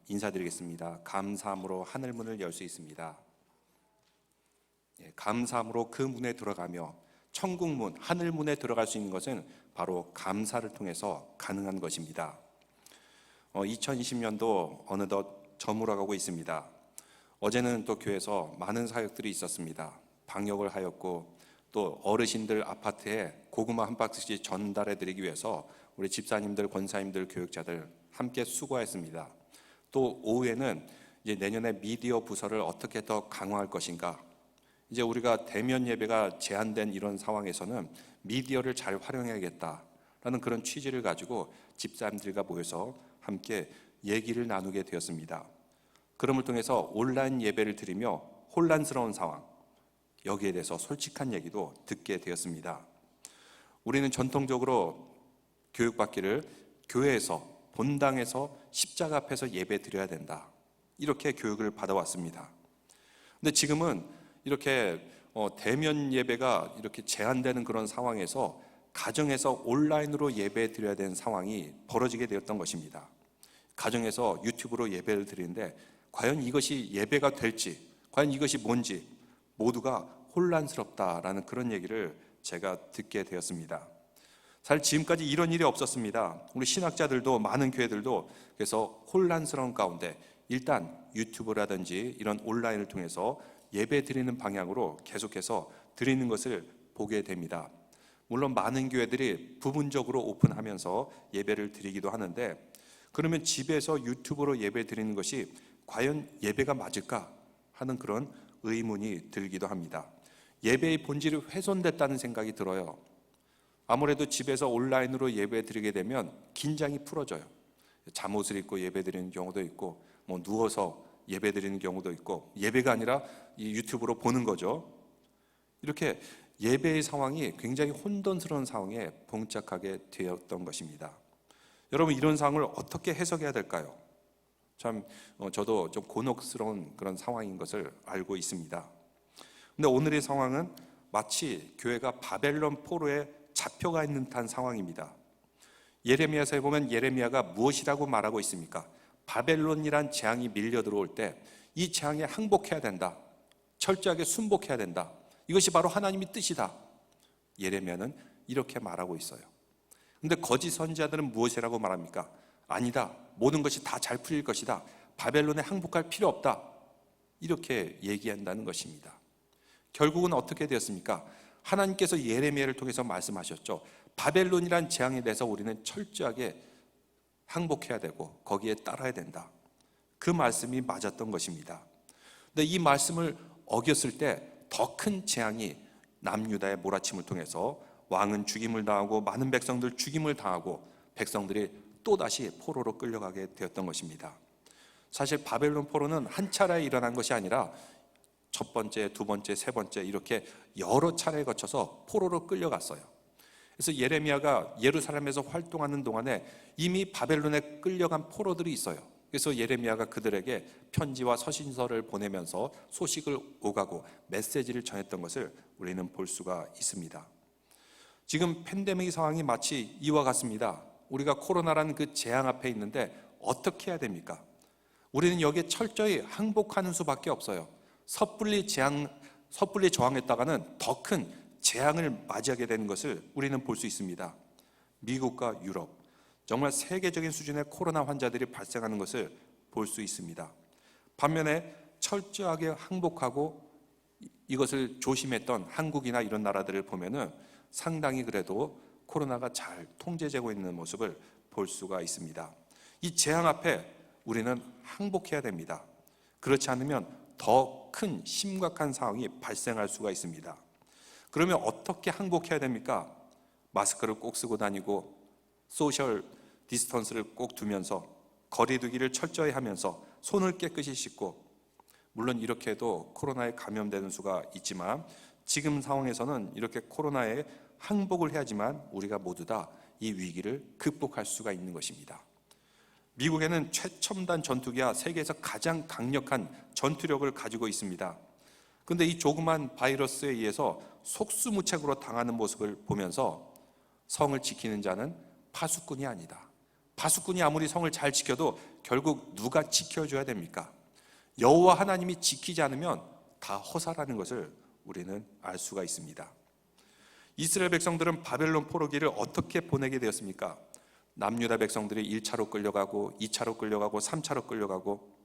인사드리겠습니다. 감사함으로 하늘 문을 열 수 있습니다. 감사함으로 그 문에 들어가며 천국 문, 하늘 문에 들어갈 수 있는 것은 바로 감사를 통해서 가능한 것입니다. 2020년도 어느덧 저물어가고 있습니다. 어제는 또 교회에서 많은 사역들이 있었습니다. 방역을 하였고 또 어르신들 아파트에 고구마 한 박스씩 전달해 드리기 위해서 우리 집사님들, 권사님들, 교육자들 함께 수고했습니다. 또 오후에는 이제 내년에 미디어 부서를 어떻게 더 강화할 것인가, 이제 우리가 대면 예배가 제한된 이런 상황에서는 미디어를 잘 활용해야겠다라는 그런 취지를 가지고 집사님들과 모여서 함께 얘기를 나누게 되었습니다. 그럼을 통해서 온라인 예배를 드리며 혼란스러운 상황, 여기에 대해서 솔직한 얘기도 듣게 되었습니다. 우리는 전통적으로 교육받기를 교회에서, 본당에서 십자가 앞에서 예배 드려야 된다, 이렇게 교육을 받아왔습니다. 근데 지금은 이렇게 대면 예배가 이렇게 제한되는 그런 상황에서 가정에서 온라인으로 예배 드려야 되는 상황이 벌어지게 되었던 것입니다. 가정에서 유튜브로 예배를 드리는데 과연 이것이 예배가 될지, 과연 이것이 뭔지 모두가 혼란스럽다라는 그런 얘기를 제가 듣게 되었습니다. 사실 지금까지 이런 일이 없었습니다. 우리 신학자들도, 많은 교회들도 그래서 혼란스러운 가운데 일단 유튜브라든지 이런 온라인을 통해서 예배 드리는 방향으로 계속해서 드리는 것을 보게 됩니다. 물론 많은 교회들이 부분적으로 오픈하면서 예배를 드리기도 하는데, 그러면 집에서 유튜브로 예배 드리는 것이 과연 예배가 맞을까 하는 그런 의문이 들기도 합니다. 예배의 본질이 훼손됐다는 생각이 들어요. 아무래도 집에서 온라인으로 예배 드리게 되면 긴장이 풀어져요. 잠옷을 입고 예배 드리는 경우도 있고, 누워서 예배 드리는 경우도 있고, 예배가 아니라 이 유튜브로 보는 거죠. 이렇게 예배의 상황이 굉장히 혼돈스러운 상황에 봉착하게 되었던 것입니다. 여러분, 이런 상황을 어떻게 해석해야 될까요? 참 저도 좀 곤혹스러운 그런 상황인 것을 알고 있습니다. 근데 오늘의 상황은 마치 교회가 바벨론 포로에 잡혀가 있는 듯한 상황입니다. 예레미야서에 보면 예레미야가 무엇이라고 말하고 있습니까? 바벨론이란 재앙이 밀려 들어올 때 이 재앙에 항복해야 된다, 철저하게 순복해야 된다, 이것이 바로 하나님의 뜻이다, 예레미야는 이렇게 말하고 있어요. 근데 거짓 선지자들은 무엇이라고 말합니까? 아니다, 모든 것이 다 잘 풀릴 것이다, 바벨론에 항복할 필요 없다, 이렇게 얘기한다는 것입니다. 결국은 어떻게 되었습니까? 하나님께서 예레미야를 통해서 말씀하셨죠. 바벨론이란 재앙에 대해서 우리는 철저하게 항복해야 되고 거기에 따라야 된다. 그 말씀이 맞았던 것입니다. 근데 이 말씀을 어겼을 때 더 큰 재앙이 남유다의 몰아침을 통해서 왕은 죽임을 당하고 많은 백성들 죽임을 당하고 백성들이 또다시 포로로 끌려가게 되었던 것입니다. 사실 바벨론 포로는 한 차례에 일어난 것이 아니라 첫 번째, 두 번째, 세 번째 이렇게 여러 차례에 거쳐서 포로로 끌려갔어요. 그래서 예레미야가 예루살렘에서 활동하는 동안에 이미 바벨론에 끌려간 포로들이 있어요. 그래서 예레미야가 그들에게 편지와 서신서를 보내면서 소식을 오가고 메시지를 전했던 것을 우리는 볼 수가 있습니다. 지금 팬데믹 상황이 마치 이와 같습니다. 우리가 코로나라는 그 재앙 앞에 있는데 어떻게 해야 됩니까? 우리는 여기에 철저히 항복하는 수밖에 없어요. 섣불리 저항했다가는 더 큰 재앙을 맞이하게 되는 것을 우리는 볼 수 있습니다. 미국과 유럽, 정말 세계적인 수준의 코로나 환자들이 발생하는 것을 볼 수 있습니다. 반면에 철저하게 항복하고 이것을 조심했던 한국이나 이런 나라들을 보면은 상당히 그래도 코로나가 잘 통제되고 있는 모습을 볼 수가 있습니다. 이 재앙 앞에 우리는 항복해야 됩니다. 그렇지 않으면 더 큰 심각한 상황이 발생할 수가 있습니다. 그러면 어떻게 항복해야 됩니까? 마스크를 꼭 쓰고 다니고 소셜 디스턴스를 꼭 두면서 거리 두기를 철저히 하면서 손을 깨끗이 씻고, 물론 이렇게 해도 코로나에 감염되는 수가 있지만 지금 상황에서는 이렇게 코로나에 항복을 해야지만 우리가 모두 다 이 위기를 극복할 수가 있는 것입니다. 미국에는 최첨단 전투기가 세계에서 가장 강력한 전투력을 가지고 있습니다. 그런데 이 조그만 바이러스에 의해서 속수무책으로 당하는 모습을 보면서 성을 지키는 자는 파수꾼이 아니다, 파수꾼이 아무리 성을 잘 지켜도 결국 누가 지켜줘야 됩니까? 여호와 하나님이 지키지 않으면 다 허사라는 것을 우리는 알 수가 있습니다. 이스라엘 백성들은 바벨론 포로기를 어떻게 보내게 되었습니까? 남유다 백성들이 1차로 끌려가고 2차로 끌려가고 3차로 끌려가고,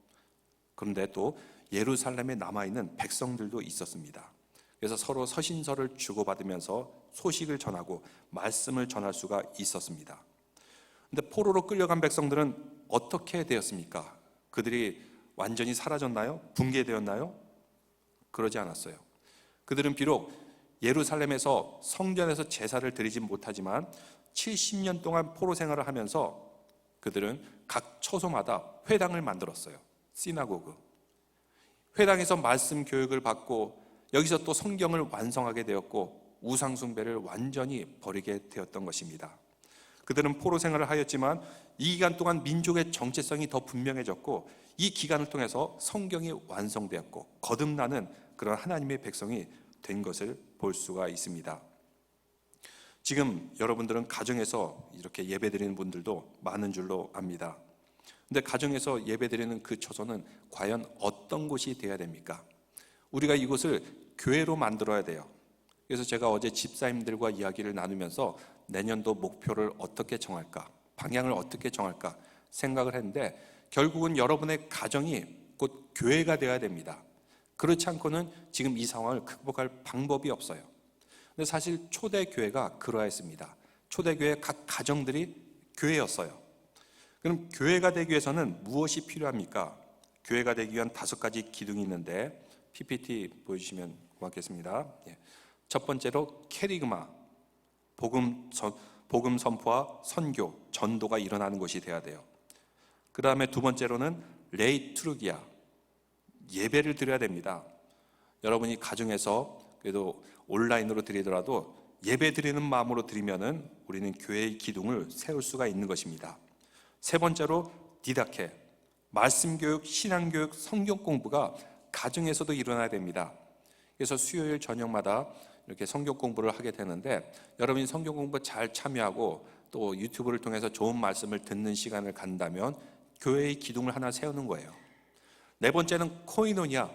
그런데 또 예루살렘에 남아있는 백성들도 있었습니다. 그래서 서로 서신서를 주고받으면서 소식을 전하고 말씀을 전할 수가 있었습니다. 그런데 포로로 끌려간 백성들은 어떻게 되었습니까? 그들이 완전히 사라졌나요? 붕괴되었나요? 그러지 않았어요. 그들은 비록 예루살렘에서 성전에서 제사를 드리지 못하지만 70년 동안 포로 생활을 하면서 그들은 각 처소마다 회당을 만들었어요. 시나고그. 회당에서 말씀 교육을 받고 여기서 또 성경을 완성하게 되었고 우상 숭배를 완전히 버리게 되었던 것입니다. 그들은 포로 생활을 하였지만 이 기간 동안 민족의 정체성이 더 분명해졌고 이 기간을 통해서 성경이 완성되었고 거듭나는 그런 하나님의 백성이 된 것을 볼 수가 있습니다. 지금 여러분들은 가정에서 이렇게 예배드리는 분들도 많은 줄로 압니다. 근데 가정에서 예배드리는 그 처소는 과연 어떤 곳이 되어야 됩니까? 우리가 이곳을 교회로 만들어야 돼요. 그래서 제가 어제 집사님들과 이야기를 나누면서 내년도 목표를 어떻게 정할까, 방향을 어떻게 정할까 생각을 했는데 결국은 여러분의 가정이 곧 교회가 되어야 됩니다. 그렇지 않고는 지금 이 상황을 극복할 방법이 없어요. 근데 사실 초대교회가 그러했습니다. 초대교회 각 가정들이 교회였어요. 그럼 교회가 되기 위해서는 무엇이 필요합니까? 교회가 되기 위한 5가지 기둥이 있는데 PPT 보여주시면 고맙겠습니다. 첫 번째로 캐리그마, 복음 선포와 선교, 전도가 일어나는 곳이 되어야 돼요. 그 다음에 두 번째로는 레이투르기아, 예배를 드려야 됩니다. 여러분이 가정에서 그래도 온라인으로 드리더라도 예배 드리는 마음으로 드리면은 우리는 교회의 기둥을 세울 수가 있는 것입니다. 세 번째로 디다케, 말씀교육, 신앙교육, 성경 공부가 가정에서도 일어나야 됩니다. 그래서 수요일 저녁마다 이렇게 성경 공부를 하게 되는데 여러분이 성경 공부 잘 참여하고 또 유튜브를 통해서 좋은 말씀을 듣는 시간을 갖는다면 교회의 기둥을 하나 세우는 거예요. 네 번째는 코이노니아,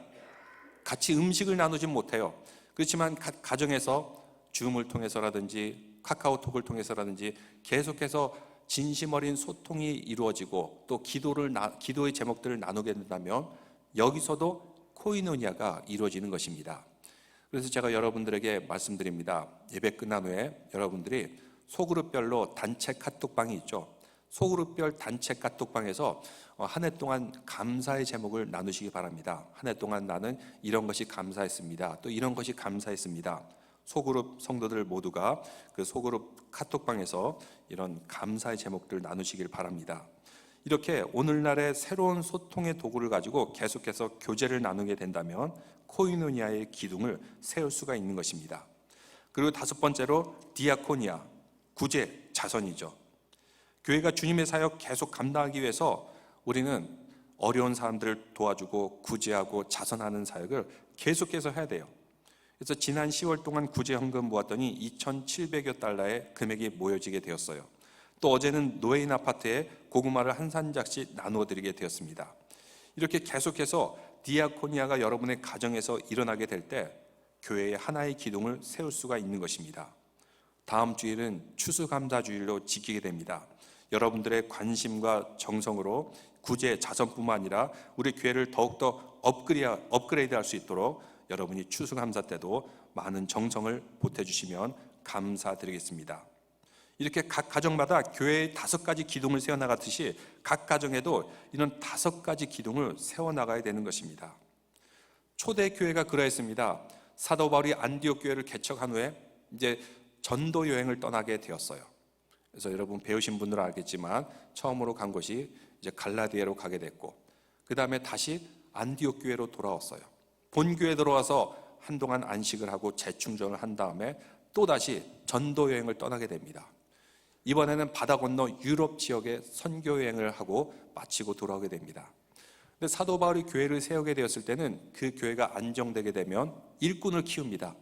같이 음식을 나누진 못해요. 그렇지만 가정에서 줌을 통해서라든지 카카오톡을 통해서라든지 계속해서 진심 어린 소통이 이루어지고 또 기도의 제목들을 나누게 된다면 여기서도 코이노니아가 이루어지는 것입니다. 그래서 제가 여러분들에게 말씀드립니다. 예배 끝난 후에 여러분들이 소그룹별로 단체 카톡방이 있죠. 소그룹별 단체 카톡방에서 한 해 동안 감사의 제목을 나누시기 바랍니다. 한 해 동안 나는 이런 것이 감사했습니다. 또 이런 것이 감사했습니다. 소그룹 성도들 모두가 그 소그룹 카톡방에서 이런 감사의 제목들을 나누시길 바랍니다. 이렇게 오늘날의 새로운 소통의 도구를 가지고 계속해서 교제를 나누게 된다면 코이노니아의 기둥을 세울 수가 있는 것입니다. 그리고 다섯 번째로 디아코니아, 구제, 자선이죠. 교회가 주님의 사역 계속 감당하기 위해서 우리는 어려운 사람들을 도와주고 구제하고 자선하는 사역을 계속해서 해야 돼요. 그래서 지난 10월 동안 구제 헌금 모았더니 2,700여 달러의 금액이 모여지게 되었어요. 또 어제는 노예인 아파트에 고구마를 한 산작씩 나누어 드리게 되었습니다. 이렇게 계속해서 디아코니아가 여러분의 가정에서 일어나게 될 때 교회의 하나의 기둥을 세울 수가 있는 것입니다. 다음 주일은 추수감사주일로 지키게 됩니다. 여러분들의 관심과 정성으로 구제, 자선뿐만 아니라 우리 교회를 더욱더 업그레이드할 수 있도록 여러분이 추수감사 때도 많은 정성을 보태주시면 감사드리겠습니다. 이렇게 각 가정마다 교회의 5가지 기둥을 세워나가듯이 각 가정에도 이런 5가지 기둥을 세워나가야 되는 것입니다. 초대교회가 그러했습니다. 사도 바울이 안디옥 교회를 개척한 후에 이제 전도 여행을 떠나게 되었어요. 그래서 여러분 배우신 분들은 알겠지만 처음으로 간 곳이 이제 갈라디아로 가게 됐고 그 다음에 다시 안디옥 교회로 돌아왔어요. 본교회에 들어와서 한동안 안식을 하고 재충전을 한 다음에 또다시 전도 여행을 떠나게 됩니다. 이번에는 바다 건너 유럽 지역에 선교 여행을 하고 마치고 돌아오게 됩니다. 근데 사도 바울이 교회를 세우게 되었을 때는 그 교회가 안정되게 되면 일꾼을 키웁니다.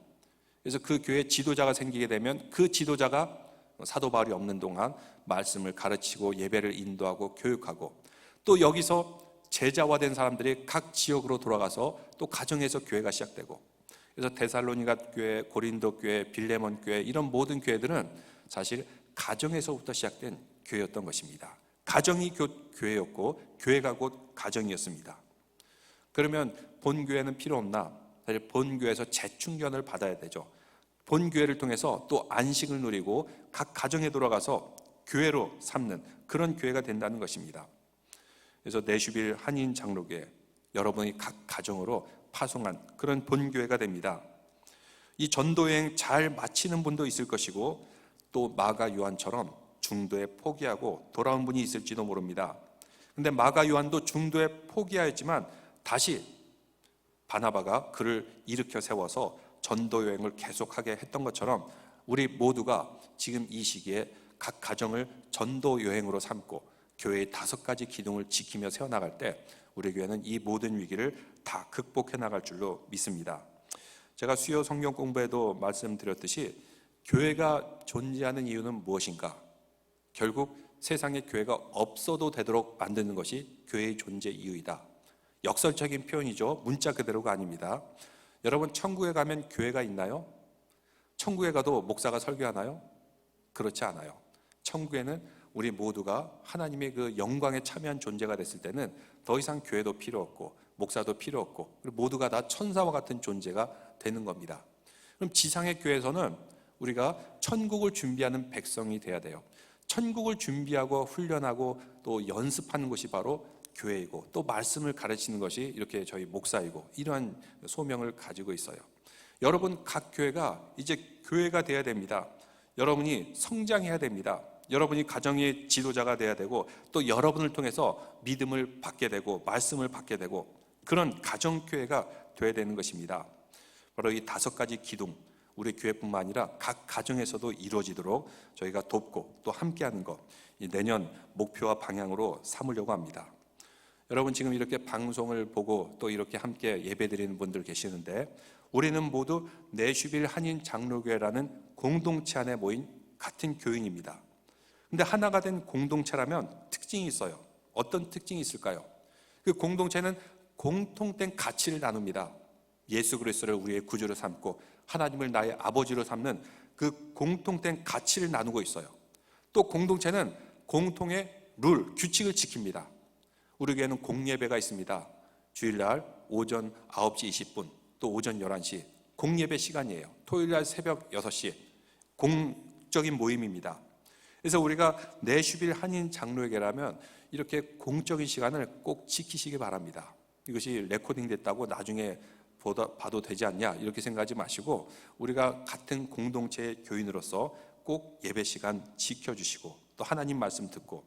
그래서 그 교회 지도자가 생기게 되면 그 지도자가 사도 바울이 없는 동안 말씀을 가르치고 예배를 인도하고 교육하고 또 여기서 제자화된 사람들이 각 지역으로 돌아가서 또 가정에서 교회가 시작되고, 그래서 데살로니가 교회, 고린도 교회, 빌레몬 교회, 이런 모든 교회들은 사실 가정에서부터 시작된 교회였던 것입니다. 가정이 교회였고 교회가 곧 가정이었습니다. 그러면 본교회는 필요 없나? 사실 본교회에서 재충전을 받아야 되죠. 본교회를 통해서 또 안식을 누리고 각 가정에 돌아가서 교회로 삼는 그런 교회가 된다는 것입니다. 그래서 내슈빌 한인 장로교회, 여러분이 각 가정으로 파송한 그런 본교회가 됩니다. 이 전도여행 잘 마치는 분도 있을 것이고, 또 마가 요한처럼 중도에 포기하고 돌아온 분이 있을지도 모릅니다. 근데 마가 요한도 중도에 포기하였지만 다시 바나바가 그를 일으켜 세워서 전도 여행을 계속하게 했던 것처럼, 우리 모두가 지금 이 시기에 각 가정을 전도 여행으로 삼고 교회의 5가지 기둥을 지키며 세워나갈 때 우리 교회는 이 모든 위기를 다 극복해 나갈 줄로 믿습니다. 제가 수요 성경 공부에도 말씀드렸듯이 교회가 존재하는 이유는 무엇인가? 결국 세상에 교회가 없어도 되도록 만드는 것이 교회의 존재 이유이다. 역설적인 표현이죠. 문자 그대로가 아닙니다. 여러분, 천국에 가면 교회가 있나요? 천국에 가도 목사가 설교하나요? 그렇지 않아요. 천국에는 우리 모두가 하나님의 그 영광에 참여한 존재가 됐을 때는 더 이상 교회도 필요 없고 목사도 필요 없고, 그리고 모두가 다 천사와 같은 존재가 되는 겁니다. 그럼 지상의 교회에서는 우리가 천국을 준비하는 백성이 돼야 돼요. 천국을 준비하고 훈련하고 또 연습하는 것이 바로 교회이고, 또 말씀을 가르치는 것이 이렇게 저희 목사이고, 이러한 소명을 가지고 있어요. 여러분, 각 교회가 이제 교회가 돼야 됩니다. 여러분이 성장해야 됩니다. 여러분이 가정의 지도자가 돼야 되고, 또 여러분을 통해서 믿음을 받게 되고 말씀을 받게 되고, 그런 가정교회가 돼야 되는 것입니다. 바로 이 5가지 기둥, 우리 교회뿐만 아니라 각 가정에서도 이루어지도록 저희가 돕고 또 함께하는 것, 이 내년 목표와 방향으로 삼으려고 합니다. 여러분, 지금 이렇게 방송을 보고 또 이렇게 함께 예배드리는 분들 계시는데, 우리는 모두 내슈빌 한인 장로교회라는 공동체 안에 모인 같은 교인입니다. 근데 하나가 된 공동체라면 특징이 있어요. 어떤 특징이 있을까요? 그 공동체는 공통된 가치를 나눕니다. 예수 그리스도를 우리의 구주로 삼고 하나님을 나의 아버지로 삼는 그 공통된 가치를 나누고 있어요. 또 공동체는 공통의 룰, 규칙을 지킵니다. 우리 교회는 공예배가 있습니다. 주일날 오전 9시 20분, 또 오전 11시 공예배 시간이에요. 토요일날 새벽 6시 공적인 모임입니다. 그래서 우리가 내슈빌 한인 장로회라면 이렇게 공적인 시간을 꼭 지키시기 바랍니다. 이것이 레코딩 됐다고 나중에 봐도 되지 않냐, 이렇게 생각하지 마시고, 우리가 같은 공동체의 교인으로서 꼭 예배 시간 지켜주시고 또 하나님 말씀 듣고,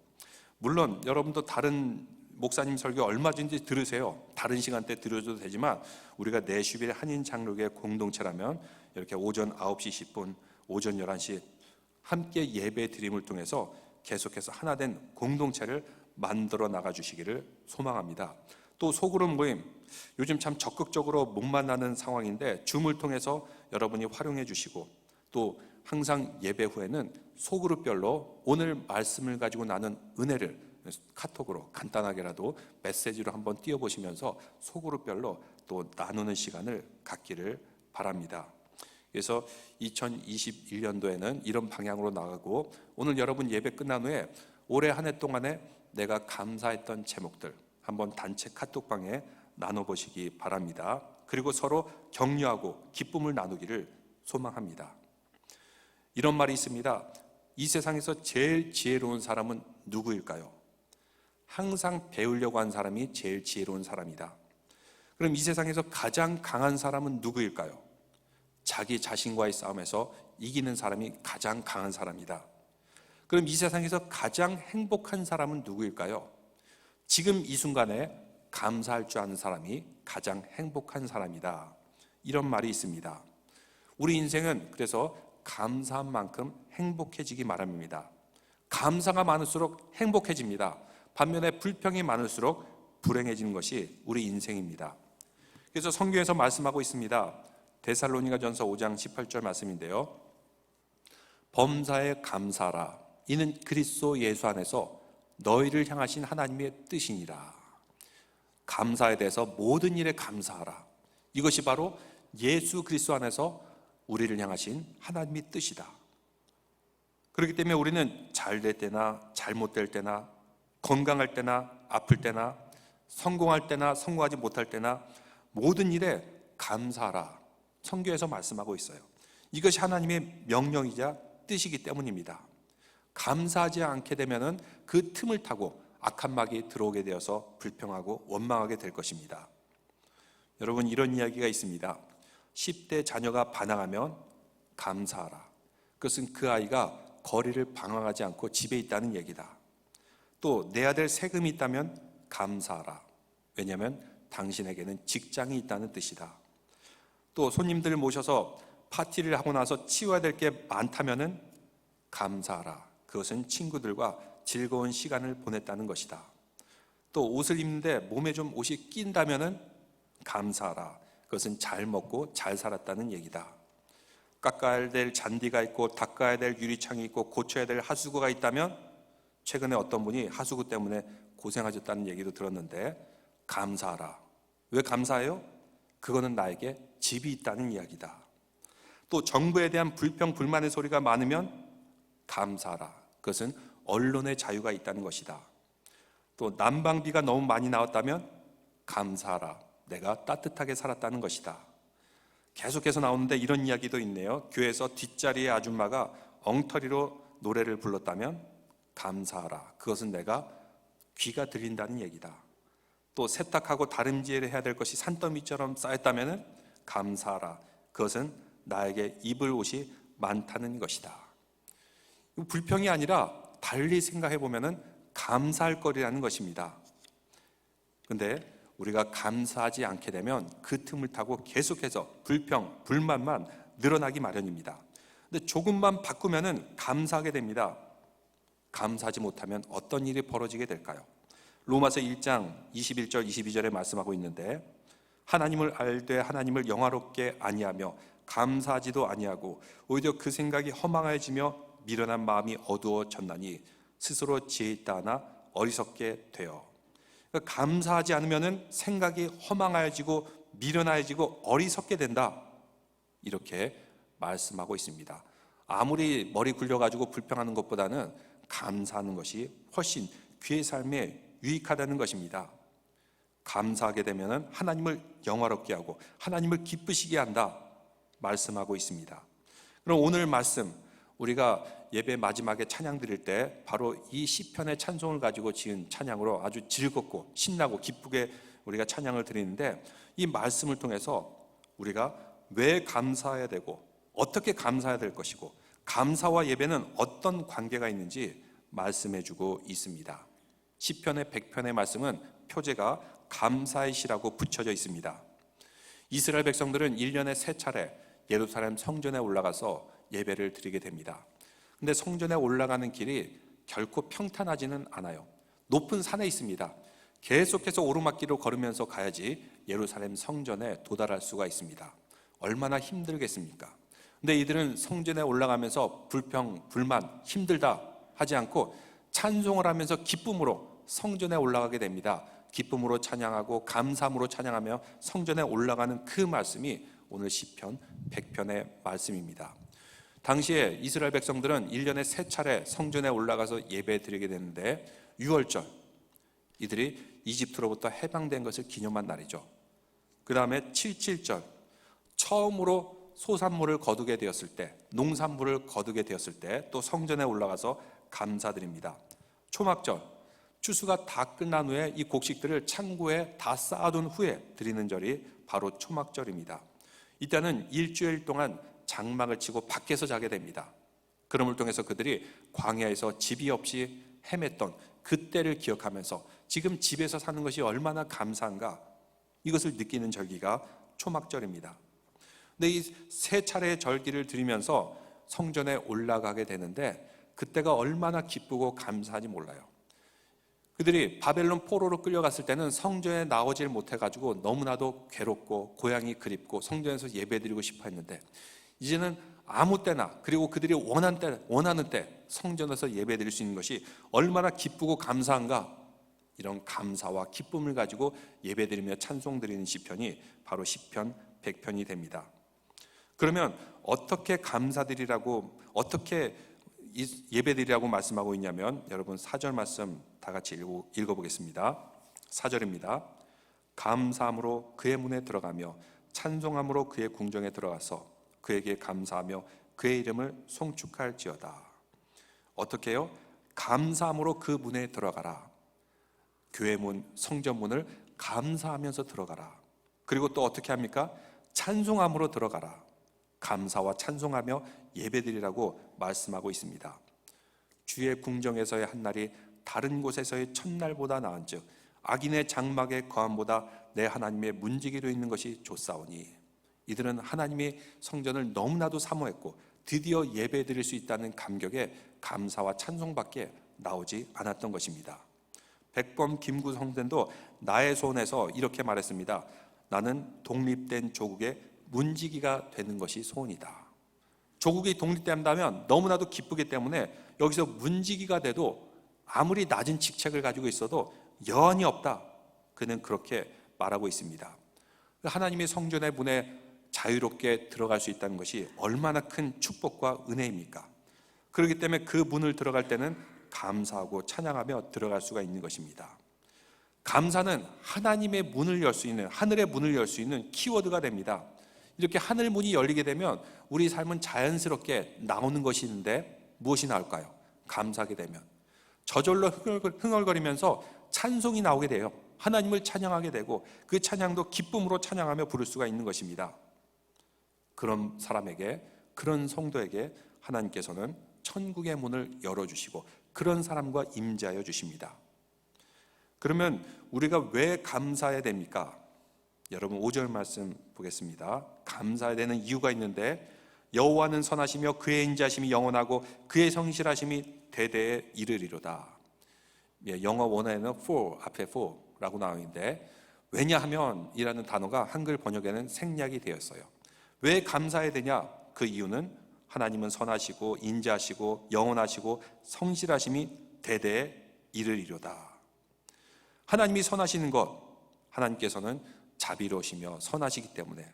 물론 여러분도 다른 목사님 설교 얼마든지 들으세요. 다른 시간대 들으셔도 되지만 우리가 내슈빌 한인 장로교회 공동체라면 이렇게 오전 9시 10분, 오전 11시 함께 예배 드림을 통해서 계속해서 하나된 공동체를 만들어 나가 주시기를 소망합니다. 또 소그룹 모임, 요즘 참 적극적으로 못 만나는 상황인데 줌을 통해서 여러분이 활용해 주시고, 또 항상 예배 후에는 소그룹별로 오늘 말씀을 가지고 나눈 은혜를 카톡으로 간단하게라도 메시지로 한번 띄워보시면서 소그룹별로 또 나누는 시간을 갖기를 바랍니다. 그래서 2021년도에는 이런 방향으로 나가고, 오늘 여러분 예배 끝난 후에 올해 한 해 동안에 내가 감사했던 제목들 한번 단체 카톡방에 나눠보시기 바랍니다. 그리고 서로 격려하고 기쁨을 나누기를 소망합니다. 이런 말이 있습니다. 이 세상에서 제일 지혜로운 사람은 누구일까요? 항상 배우려고 한 사람이 제일 지혜로운 사람이다. 그럼 이 세상에서 가장 강한 사람은 누구일까요? 자기 자신과의 싸움에서 이기는 사람이 가장 강한 사람이다. 그럼 이 세상에서 가장 행복한 사람은 누구일까요? 지금 이 순간에 감사할 줄 아는 사람이 가장 행복한 사람이다. 이런 말이 있습니다. 우리 인생은 그래서 감사한 만큼 행복해지기 마련입니다. 감사가 많을수록 행복해집니다. 반면에 불평이 많을수록 불행해지는 것이 우리 인생입니다. 그래서 성경에서 말씀하고 있습니다. 데살로니가전서 5장 18절 말씀인데요. 범사에 감사하라. 이는 그리스도 예수 안에서 너희를 향하신 하나님의 뜻이니라. 감사에 대해서 모든 일에 감사하라. 이것이 바로 예수 그리스도 안에서 우리를 향하신 하나님의 뜻이다. 그렇기 때문에 우리는 잘 될 때나 잘못될 때나, 건강할 때나 아플 때나, 성공할 때나 성공하지 못할 때나 모든 일에 감사하라. 성경에서 말씀하고 있어요. 이것이 하나님의 명령이자 뜻이기 때문입니다. 감사하지 않게 되면 그 틈을 타고 악한 마귀 들어오게 되어서 불평하고 원망하게 될 것입니다. 여러분, 이런 이야기가 있습니다. 10대 자녀가 반항하면 감사하라. 그것은 그 아이가 거리를 방황하지 않고 집에 있다는 얘기다. 또 내야 될 세금이 있다면 감사하라. 왜냐하면 당신에게는 직장이 있다는 뜻이다. 또 손님들을 모셔서 파티를 하고 나서 치워야 될 게 많다면 감사하라. 그것은 친구들과 즐거운 시간을 보냈다는 것이다. 또 옷을 입는데 몸에 좀 옷이 낀다면 감사하라. 그것은 잘 먹고 잘 살았다는 얘기다. 깎아야 될 잔디가 있고 닦아야 될 유리창이 있고 고쳐야 될 하수구가 있다면, 최근에 어떤 분이 하수구 때문에 고생하셨다는 얘기도 들었는데 감사하라. 왜 감사해요? 그거는 나에게 집이 있다는 이야기다. 또 정부에 대한 불평 불만의 소리가 많으면 감사하라. 그것은 언론의 자유가 있다는 것이다. 또 난방비가 너무 많이 나왔다면 감사하라. 내가 따뜻하게 살았다는 것이다. 계속해서 나오는데 이런 이야기도 있네요. 교회에서 뒷자리의 아줌마가 엉터리로 노래를 불렀다면 감사하라. 그것은 내가 귀가 들린다는 얘기다. 또 세탁하고 다림질을 해야 될 것이 산더미처럼 쌓였다면 감사하라. 그것은 나에게 입을 옷이 많다는 것이다. 불평이 아니라 달리 생각해 보면 감사할 거리라는 것입니다. 그런데 우리가 감사하지 않게 되면 그 틈을 타고 계속해서 불평, 불만만 늘어나기 마련입니다. 근데 조금만 바꾸면 감사하게 됩니다. 감사하지 못하면 어떤 일이 벌어지게 될까요? 로마서 1장 21절 22절에 말씀하고 있는데, 하나님을 알되 하나님을 영화롭게 아니하며 감사하지도 아니하고 오히려 그 생각이 허망해지며 미련한 마음이 어두워졌나니 스스로 지혜 있다 하나 어리석게 되어. 그러니까 감사하지 않으면 생각이 허망해지고 미련해지고 어리석게 된다, 이렇게 말씀하고 있습니다. 아무리 머리 굴려가지고 불평하는 것보다는 감사하는 것이 훨씬 그의 삶에 유익하다는 것입니다. 감사하게 되면 하나님을 영화롭게 하고 하나님을 기쁘시게 한다 말씀하고 있습니다. 그럼 오늘 말씀, 우리가 예배 마지막에 찬양 드릴 때 바로 이 시편의 찬송을 가지고 지은 찬양으로 아주 즐겁고 신나고 기쁘게 우리가 찬양을 드리는데, 이 말씀을 통해서 우리가 왜 감사해야 되고 어떻게 감사해야 될 것이고 감사와 예배는 어떤 관계가 있는지 말씀해 주고 있습니다. 시편의 100편의 말씀은 표제가 감사의 시라고 붙여져 있습니다. 이스라엘 백성들은 1년에 3차례 예루살렘 성전에 올라가서 예배를 드리게 됩니다. 근데 성전에 올라가는 길이 결코 평탄하지는 않아요. 높은 산에 있습니다. 계속해서 오르막길을 걸으면서 가야지 예루살렘 성전에 도달할 수가 있습니다. 얼마나 힘들겠습니까? 근데 이들은 성전에 올라가면서 불평, 불만, 힘들다 하지 않고 찬송을 하면서 기쁨으로 성전에 올라가게 됩니다. 기쁨으로 찬양하고 감사함으로 찬양하며 성전에 올라가는 그 말씀이 오늘 시편 100편의 말씀입니다. 당시에 이스라엘 백성들은 1년에 3차례 성전에 올라가서 예배 드리게 되는데, 6월절, 이들이 이집트로부터 해방된 것을 기념한 날이죠. 그 다음에 77절, 처음으로 소산물을 거두게 되었을 때, 농산물을 거두게 되었을 때 또 성전에 올라가서 감사드립니다. 초막절, 추수가 다 끝난 후에 이 곡식들을 창고에 다 쌓아둔 후에 드리는 절이 바로 초막절입니다. 이때는 일주일 동안 장막을 치고 밖에서 자게 됩니다. 그럼을 통해서 그들이 광야에서 집이 없이 헤맸던 그때를 기억하면서 지금 집에서 사는 것이 얼마나 감사한가, 이것을 느끼는 절기가 초막절입니다. 근데 이 3차례의 절기를 드리면서 성전에 올라가게 되는데 그때가 얼마나 기쁘고 감사한지 몰라요. 그들이 바벨론 포로로 끌려갔을 때는 성전에 나오질 못해가지고 너무나도 괴롭고 고향이 그립고 성전에서 예배드리고 싶어 했는데, 이제는 아무 때나, 그리고 그들이 원하는 때 성전에서 예배드릴 수 있는 것이 얼마나 기쁘고 감사한가. 이런 감사와 기쁨을 가지고 예배드리며 찬송드리는 시편이 바로 시편 100편이 됩니다. 그러면 어떻게 감사드리라고, 어떻게 예배드리라고 말씀하고 있냐면, 여러분 4절 말씀 다 같이 읽어보겠습니다. 4절입니다. 감사함으로 그의 문에 들어가며 찬송함으로 그의 궁정에 들어가서 그에게 감사하며 그의 이름을 송축할지어다. 어떻게 해요? 감사함으로 그 문에 들어가라. 교회 문, 성전 문을 감사하면서 들어가라. 그리고 또 어떻게 합니까? 찬송함으로 들어가라. 감사와 찬송하며 예배드리라고 말씀하고 있습니다. 주의 궁정에서의 한날이 다른 곳에서의 첫날보다 나은즉 악인의 장막의 거함보다 내 하나님의 문지기로 있는 것이 좋사오니. 이들은 하나님의 성전을 너무나도 사모했고 드디어 예배드릴 수 있다는 감격에 감사와 찬송밖에 나오지 않았던 것입니다. 백범 김구 성전도 나의 소원에서 이렇게 말했습니다. 나는 독립된 조국의 문지기가 되는 것이 소원이다. 조국이 독립된다면 너무나도 기쁘기 때문에 여기서 문지기가 돼도 아무리 낮은 직책을 가지고 있어도 여한이 없다. 그는 그렇게 말하고 있습니다. 하나님의 성전의 문에 자유롭게 들어갈 수 있다는 것이 얼마나 큰 축복과 은혜입니까? 그렇기 때문에 그 문을 들어갈 때는 감사하고 찬양하며 들어갈 수가 있는 것입니다. 감사는 하나님의 문을 열 수 있는, 하늘의 문을 열 수 있는 키워드가 됩니다. 이렇게 하늘 문이 열리게 되면 우리 삶은 자연스럽게 나오는 것이 있는데 무엇이 나올까요? 감사하게 되면 저절로 흥얼거리면서 찬송이 나오게 돼요. 하나님을 찬양하게 되고 그 찬양도 기쁨으로 찬양하며 부를 수가 있는 것입니다. 그런 사람에게, 그런 성도에게 하나님께서는 천국의 문을 열어주시고 그런 사람과 임재하여 주십니다. 그러면 우리가 왜 감사해야 됩니까? 여러분 5절 말씀 보겠습니다. 감사해야 되는 이유가 있는데, 여호와는 선하시며 그의 인자심이 영원하고 그의 성실하심이 대대에 이르리로다. 영어 원어에는 for 앞에 for라고 나오는데, 왜냐하면 이라는 단어가 한글 번역에는 생략이 되었어요. 왜 감사해야 되냐? 그 이유는 하나님은 선하시고 인자하시고 영원하시고 성실하심이 대대에 이르리로다. 하나님이 선하시는 것, 하나님께서는 자비로우시며 선하시기 때문에,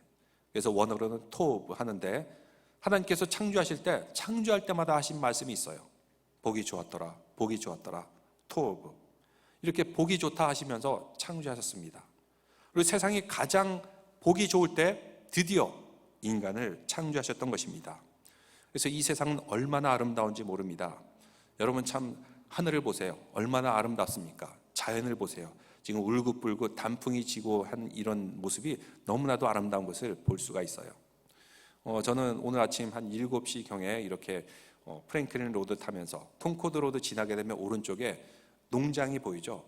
그래서 원어로는 토브 하는데, 하나님께서 창조하실 때 창조할 때마다 하신 말씀이 있어요. 보기 좋았더라, 보기 좋았더라, 토브. 이렇게 보기 좋다 하시면서 창조하셨습니다. 그리고 세상이 가장 보기 좋을 때 드디어 인간을 창조하셨던 것입니다. 그래서 이 세상은 얼마나 아름다운지 모릅니다. 여러분 참 하늘을 보세요. 얼마나 아름답습니까? 자연을 보세요. 지금 울긋불긋 단풍이 지고 한 이런 모습이 너무나도 아름다운 것을 볼 수가 있어요. 저는 오늘 아침 한 7시경에 이렇게 프랭클린 로드 타면서 콘코드 로드 지나게 되면 오른쪽에 농장이 보이죠.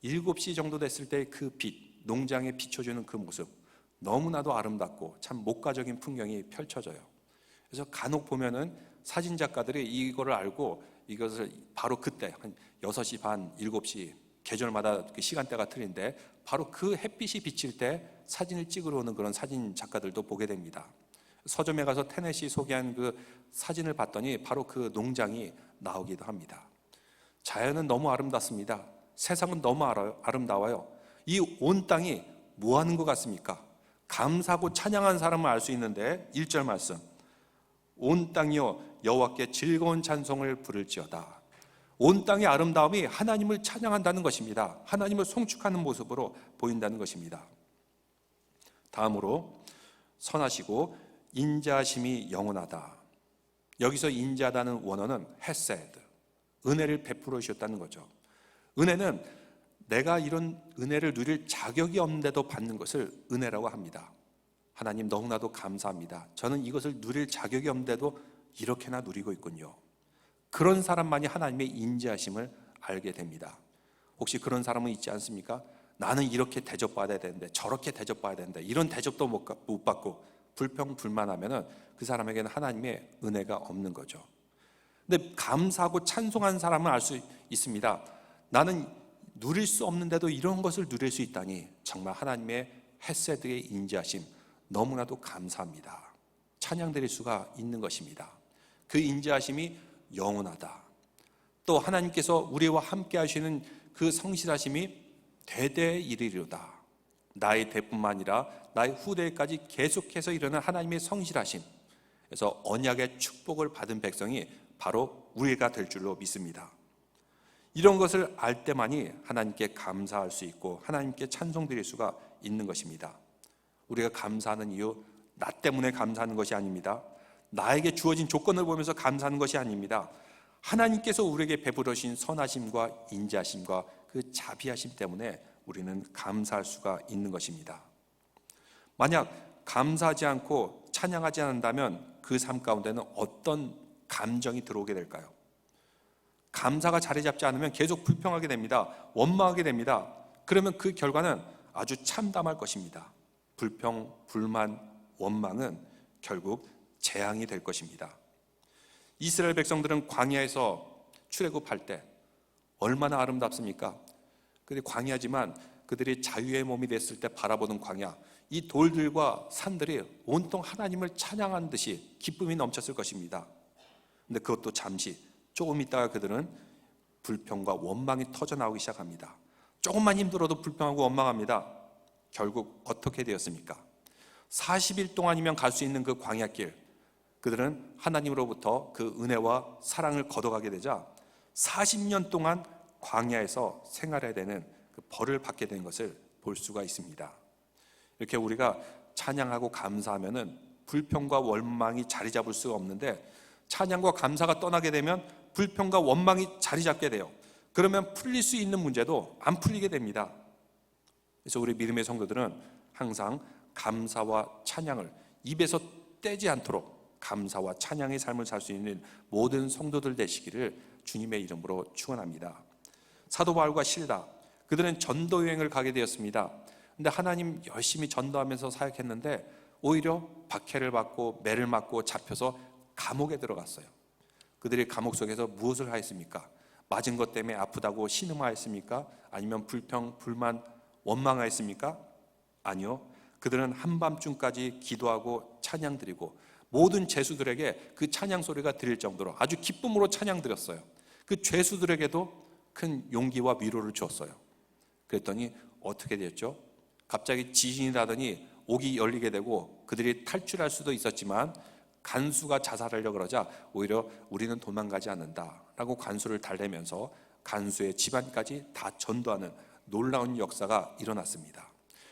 7시 정도 됐을 때 그 빛, 농장에 비춰주는 그 모습, 너무나도 아름답고 참 목가적인 풍경이 펼쳐져요. 그래서 간혹 보면은 사진 작가들이 이거를 알고 이것을 바로 그때 한 6시 반, 7시 계절마다 그 시간대가 틀린데 바로 그 햇빛이 비칠 때 사진을 찍으러 오는 그런 사진 작가들도 보게 됩니다. 서점에 가서 테넷이 소개한 그 사진을 봤더니 바로 그 농장이 나오기도 합니다. 자연은 너무 아름답습니다. 세상은 너무 아름다워요. 이 온 땅이 뭐 하는 것 같습니까? 감사하고 찬양한 사람은 알 수 있는데 1절 말씀, 온 땅이여 여호와께 즐거운 찬송을 부를지어다. 온 땅의 아름다움이 하나님을 찬양한다는 것입니다. 하나님을 송축하는 모습으로 보인다는 것입니다. 다음으로 선하시고 인자하심이 영원하다. 여기서 인자하다는 원어는 헤세드, 은혜를 베풀어 주셨다는 거죠. 은혜는 내가 이런 은혜를 누릴 자격이 없는데도 받는 것을 은혜라고 합니다. 하나님 너무나도 감사합니다. 저는 이것을 누릴 자격이 없는데도 이렇게나 누리고 있군요. 그런 사람만이 하나님의 인자하심을 알게 됩니다. 혹시 그런 사람은 있지 않습니까? 나는 이렇게 대접받아야 되는데 저렇게 대접받아야 되는데 이런 대접도 못 받고 불평불만하면 그 사람에게는 하나님의 은혜가 없는 거죠. 근데 감사하고 찬송한 사람은 알 수 있습니다. 나는 누릴 수 없는데도 이런 것을 누릴 수 있다니 정말 하나님의 헤세드의 인자하심 너무나도 감사합니다. 찬양드릴 수가 있는 것입니다. 그 인자하심이 영원하다. 또 하나님께서 우리와 함께 하시는 그 성실하심이 대대에 이르리로다. 나의 대뿐만 아니라 나의 후대까지 계속해서 일어난 하나님의 성실하심, 그래서 언약의 축복을 받은 백성이 바로 우리가 될 줄로 믿습니다. 이런 것을 알 때만이 하나님께 감사할 수 있고 하나님께 찬송드릴 수가 있는 것입니다. 우리가 감사하는 이유, 나 때문에 감사하는 것이 아닙니다. 나에게 주어진 조건을 보면서 감사하는 것이 아닙니다. 하나님께서 우리에게 베풀어 주신 선하심과 인자하심과 그 자비하심 때문에 우리는 감사할 수가 있는 것입니다. 만약 감사하지 않고 찬양하지 않는다면 그 삶 가운데는 어떤 감정이 들어오게 될까요? 감사가 자리 잡지 않으면 계속 불평하게 됩니다. 원망하게 됩니다. 그러면 그 결과는 아주 참담할 것입니다. 불평, 불만, 원망은 결국 재앙이 될 것입니다. 이스라엘 백성들은 광야에서 출애굽할 때 얼마나 아름답습니까? 그들이 광야지만 그들이 자유의 몸이 됐을 때 바라보는 광야, 이 돌들과 산들이 온통 하나님을 찬양한 듯이 기쁨이 넘쳤을 것입니다. 근데 그것도 잠시, 조금 있다가 그들은 불평과 원망이 터져나오기 시작합니다. 조금만 힘들어도 불평하고 원망합니다. 결국 어떻게 되었습니까? 40일 동안이면 갈 수 있는 그 광야길, 그들은 하나님으로부터 그 은혜와 사랑을 거둬가게 되자 40년 동안 광야에서 생활해야 되는 그 벌을 받게 된 것을 볼 수가 있습니다. 이렇게 우리가 찬양하고 감사하면은 불평과 원망이 자리 잡을 수가 없는데, 찬양과 감사가 떠나게 되면 불평과 원망이 자리 잡게 돼요. 그러면 풀릴 수 있는 문제도 안 풀리게 됩니다. 그래서 우리 믿음의 성도들은 항상 감사와 찬양을 입에서 떼지 않도록 감사와 찬양의 삶을 살 수 있는 모든 성도들 되시기를 주님의 이름으로 축원합니다. 사도 바울과 실라, 그들은 전도 여행을 가게 되었습니다. 근데 하나님 열심히 전도하면서 사역했는데 오히려 박해를 받고 매를 맞고 잡혀서 감옥에 들어갔어요. 그들이 감옥 속에서 무엇을 하였습니까? 맞은 것 때문에 아프다고 신음하였습니까? 아니면 불평, 불만, 원망하였습니까? 아니요. 그들은 한밤중까지 기도하고 찬양 드리고 모든 죄수들에게 그 찬양 소리가 들릴 정도로 아주 기쁨으로 찬양 드렸어요. 그 죄수들에게도 큰 용기와 위로를 주었어요. 그랬더니 어떻게 됐죠? 갑자기 지진이 나더니 옥이 열리게 되고 그들이 탈출할 수도 있었지만 간수가 자살하려고 그러자 오히려 우리는 도망가지 않는다라고 간수를 달래면서 간수의 집안까지 다 전도하는 놀라운 역사가 일어났습니다.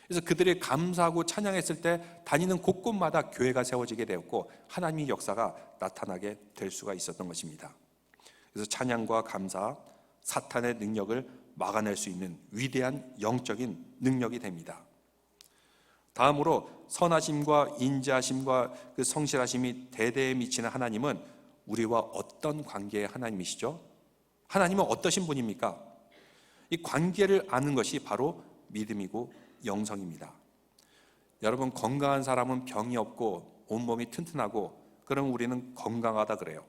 그래서 그들이 감사하고 찬양했을 때 다니는 곳곳마다 교회가 세워지게 되었고 하나님의 역사가 나타나게 될 수가 있었던 것입니다. 그래서 찬양과 감사, 사탄의 능력을 막아낼 수 있는 위대한 영적인 능력이 됩니다. 다음으로 선하심과 인자하심과 그 성실하심이 대대에 미치는 하나님은 우리와 어떤 관계의 하나님이시죠? 하나님은 어떠신 분입니까? 이 관계를 아는 것이 바로 믿음이고 영성입니다. 여러분, 건강한 사람은 병이 없고 온몸이 튼튼하고 그럼 우리는 건강하다 그래요.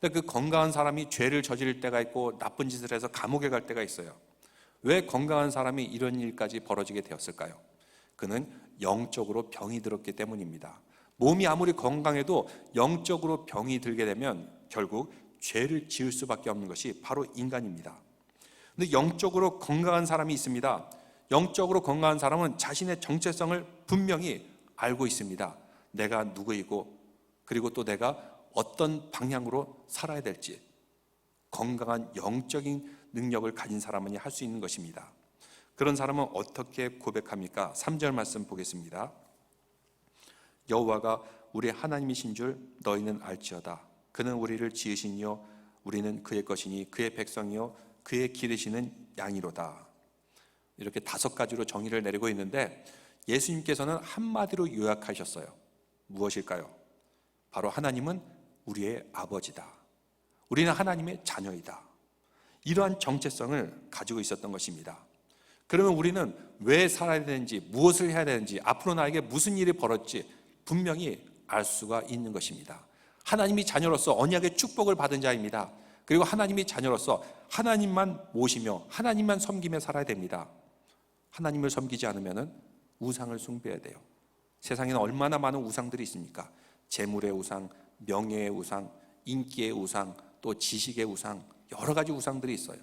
근데 그 건강한 사람이 죄를 저지를 때가 있고 나쁜 짓을 해서 감옥에 갈 때가 있어요. 왜 건강한 사람이 이런 일까지 벌어지게 되었을까요? 그는 영적으로 병이 들었기 때문입니다. 몸이 아무리 건강해도 영적으로 병이 들게 되면 결국 죄를 지을 수밖에 없는 것이 바로 인간입니다. 근데 영적으로 건강한 사람이 있습니다. 영적으로 건강한 사람은 자신의 정체성을 분명히 알고 있습니다. 내가 누구이고 그리고 또 내가 어떤 방향으로 살아야 될지 건강한 영적인 능력을 가진 사람만이 할 수 있는 것입니다. 그런 사람은 어떻게 고백합니까? 3절 말씀 보겠습니다. 여호와가 우리 하나님이신 줄 너희는 알지어다. 그는 우리를 지으시니요 우리는 그의 것이니 그의 백성이요 그의 기르시는 양이로다. 이렇게 5가지로 정의를 내리고 있는데 예수님께서는 한마디로 요약하셨어요. 무엇일까요? 바로 하나님은 우리의 아버지다. 우리는 하나님의 자녀이다. 이러한 정체성을 가지고 있었던 것입니다. 그러면 우리는 왜 살아야 되는지, 무엇을 해야 되는지, 앞으로 나에게 무슨 일이 벌어질지 분명히 알 수가 있는 것입니다. 하나님이 자녀로서 언약의 축복을 받은 자입니다. 그리고 하나님이 자녀로서 하나님만 모시며 하나님만 섬기며 살아야 됩니다. 하나님을 섬기지 않으면 우상을 숭배해야 돼요. 세상에는 얼마나 많은 우상들이 있습니까? 재물의 우상, 명예의 우상, 인기의 우상, 또 지식의 우상, 여러 가지 우상들이 있어요.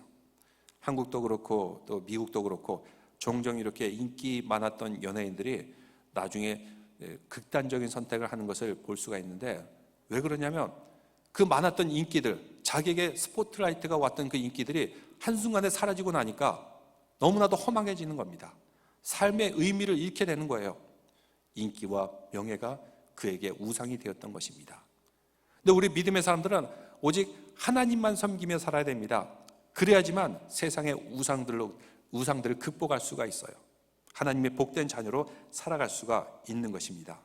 한국도 그렇고 또 미국도 그렇고 종종 이렇게 인기 많았던 연예인들이 나중에 극단적인 선택을 하는 것을 볼 수가 있는데, 왜 그러냐면 그 많았던 인기들, 자기에게 스포트라이트가 왔던 그 인기들이 한순간에 사라지고 나니까 너무나도 허망해지는 겁니다. 삶의 의미를 잃게 되는 거예요. 인기와 명예가 그에게 우상이 되었던 것입니다. 근데 우리 믿음의 사람들은 오직 하나님만 섬기며 살아야 됩니다. 그래야지만 세상의 우상들을 극복할 수가 있어요. 하나님의 복된 자녀로 살아갈 수가 있는 것입니다.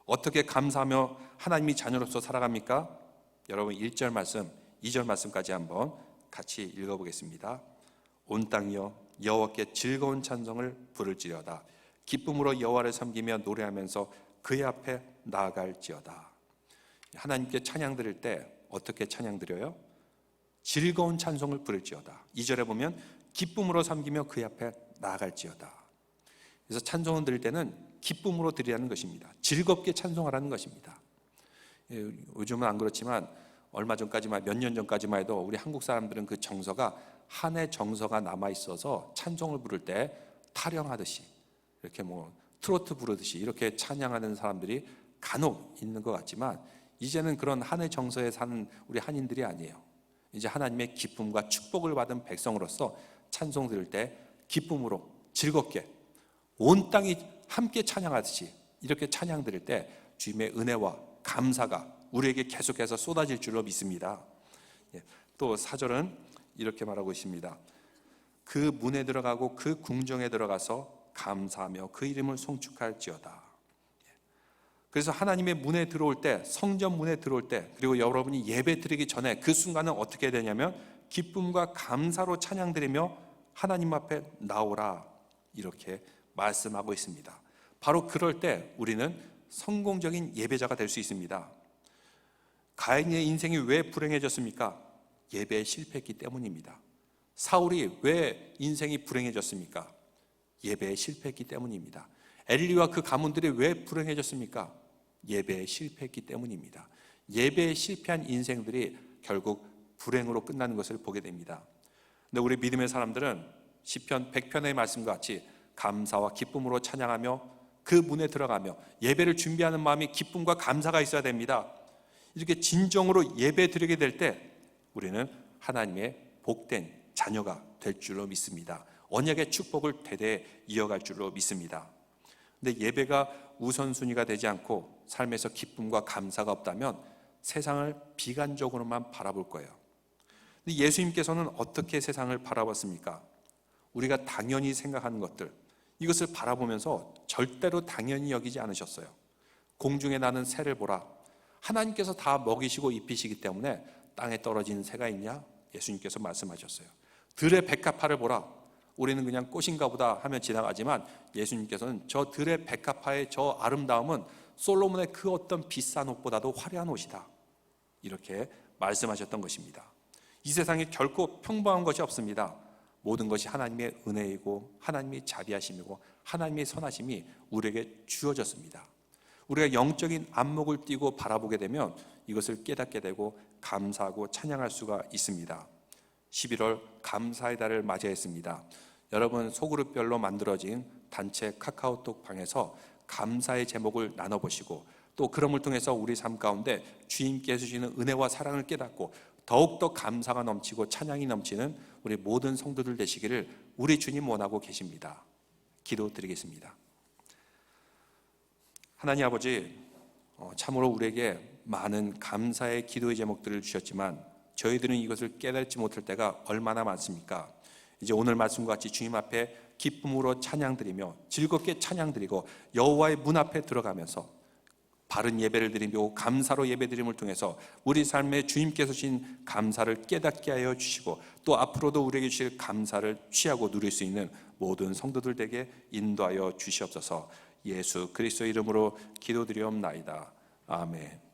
어떻게 감사하며 하나님이 자녀로서 살아갑니까? 여러분 1절 말씀, 2절 말씀까지 한번 같이 읽어보겠습니다. 온 땅이여 여호와께 즐거운 찬송을 부를지어다. 기쁨으로 여호와를 섬기며 노래하면서 그의 앞에 나아갈지어다. 하나님께 찬양 드릴 때 어떻게 찬양 드려요? 즐거운 찬송을 부를지어다. 2절에 보면 기쁨으로 섬기며 그의 앞에 나아갈지어다. 그래서 찬송을 드릴 때는 기쁨으로 드리라는 것입니다. 즐겁게 찬송하라는 것입니다. 요즘은 안 그렇지만 얼마 전까지만, 몇 년 전까지만 해도 우리 한국 사람들은 그 정서가, 한해 정서가 남아 있어서 찬송을 부를 때 타령하듯이 이렇게 트로트 부르듯이 이렇게 찬양하는 사람들이 간혹 있는 것 같지만, 이제는 그런 한해 정서에 사는 우리 한인들이 아니에요. 이제 하나님의 기쁨과 축복을 받은 백성으로서 찬송 들을 때 기쁨으로 즐겁게 온 땅이 함께 찬양하듯이 이렇게 찬양 드릴 때 주님의 은혜와 감사가 우리에게 계속해서 쏟아질 줄로 믿습니다. 또 4절은 이렇게 말하고 있습니다. 그 문에 들어가고 그 궁정에 들어가서 감사하며 그 이름을 송축할지어다. 그래서 하나님의 문에 들어올 때, 성전 문에 들어올 때, 그리고 여러분이 예배 드리기 전에 그 순간은 어떻게 되냐면 기쁨과 감사로 찬양 드리며 하나님 앞에 나오라, 이렇게 말씀하고 있습니다. 바로 그럴 때 우리는 성공적인 예배자가 될 수 있습니다. 가인의 인생이 왜 불행해졌습니까? 예배에 실패했기 때문입니다. 사울이 왜 인생이 불행해졌습니까? 예배에 실패했기 때문입니다. 엘리와 그 가문들이 왜 불행해졌습니까? 예배에 실패했기 때문입니다. 예배에 실패한 인생들이 결국 불행으로 끝나는 것을 보게 됩니다. 근데 우리 믿음의 사람들은 시편 100편의 말씀과 같이 감사와 기쁨으로 찬양하며 그 문에 들어가며 예배를 준비하는 마음이 기쁨과 감사가 있어야 됩니다. 이렇게 진정으로 예배 드리게 될 때 우리는 하나님의 복된 자녀가 될 줄로 믿습니다. 언약의 축복을 대대 이어갈 줄로 믿습니다. 근데 예배가 우선순위가 되지 않고 삶에서 기쁨과 감사가 없다면 세상을 비관적으로만 바라볼 거예요. 근데 예수님께서는 어떻게 세상을 바라봤습니까? 우리가 당연히 생각하는 것들, 이것을 바라보면서 절대로 당연히 여기지 않으셨어요. 공중에 나는 새를 보라. 하나님께서 다 먹이시고 입히시기 때문에 땅에 떨어지는 새가 있냐? 예수님께서 말씀하셨어요. 들의 백합화를 보라. 우리는 그냥 꽃인가 보다 하면 지나가지만 예수님께서는 저 들의 백합화의 저 아름다움은 솔로몬의 그 어떤 비싼 옷보다도 화려한 옷이다, 이렇게 말씀하셨던 것입니다. 이 세상에 결코 평범한 것이 없습니다. 모든 것이 하나님의 은혜이고 하나님의 자비하심이고 하나님의 선하심이 우리에게 주어졌습니다. 우리가 영적인 안목을 띄고 바라보게 되면 이것을 깨닫게 되고 감사하고 찬양할 수가 있습니다. 11월 감사의 달을 맞이했습니다. 여러분, 소그룹별로 만들어진 단체 카카오톡 방에서 감사의 제목을 나눠보시고 또 그럼을 통해서 우리 삶 가운데 주님께서 주시는 은혜와 사랑을 깨닫고 더욱더 감사가 넘치고 찬양이 넘치는 우리 모든 성도들 되시기를 우리 주님 원하고 계십니다. 기도드리겠습니다. 하나님 아버지, 참으로 우리에게 많은 감사의 기도의 제목들을 주셨지만 저희들은 이것을 깨닫지 못할 때가 얼마나 많습니까? 이제 오늘 말씀과 같이 주님 앞에 기쁨으로 찬양드리며 즐겁게 찬양드리고 여호와의 문 앞에 들어가면서 바른 예배를 드리며 감사로 예배드림을 통해서 우리 삶에 주님께서 주신 감사를 깨닫게 하여 주시고 또 앞으로도 우리에게 주실 감사를 취하고 누릴 수 있는 모든 성도들 되게 인도하여 주시옵소서. 예수 그리스도의 이름으로 기도드리옵나이다. 아멘.